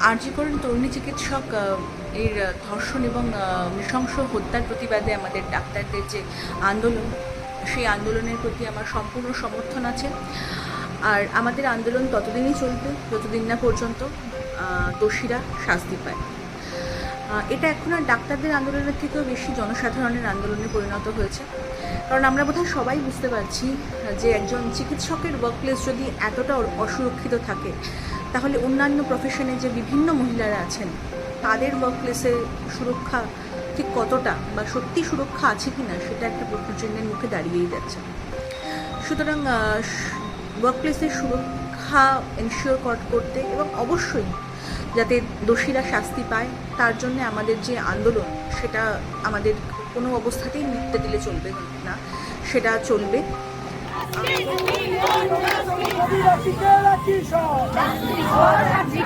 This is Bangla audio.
আরজি করেন তরুণী চিকিৎসক এর ধর্ষণ এবং নৃশংস হত্যার প্রতিবাদে আমাদের ডাক্তারদের যে আন্দোলন, সেই আন্দোলনের প্রতি আমার সম্পূর্ণ সমর্থন আছে। আর আমাদের আন্দোলন ততদিনই চলবে যতদিন না পর্যন্ত দোষীরা শাস্তি পায়। এটা এখন আর ডাক্তারদের আন্দোলনের থেকেও বেশি জনসাধারণের আন্দোলনে পরিণত হয়েছে। কারণ আমরা বোধহয় সবাই বুঝতে পারছি যে একজন চিকিৎসকের ওয়ার্কপ্লেস যদি এতটা অসুরক্ষিত থাকে, তাহলে অন্যান্য প্রফেশনে যে বিভিন্ন মহিলারা আছেন তাদের ওয়ার্কপ্লেসে সুরক্ষা ঠিক কতটা বা সত্যি সুরক্ষা আছে কি না, সেটা একটা প্রশ্নচিহ্নের মুখে দাঁড়িয়েই যাচ্ছে। সুতরাং ওয়ার্কপ্লেসের সুরক্ষা এনশিওর করতে এবং অবশ্যই যাতে দোষীরা শাস্তি পায়, তার জন্য আমাদের যে আন্দোলন সেটা আমাদের কোনো অবস্থাতেই মিটতে দিলে চলবে না, সেটা চলবে। আজকে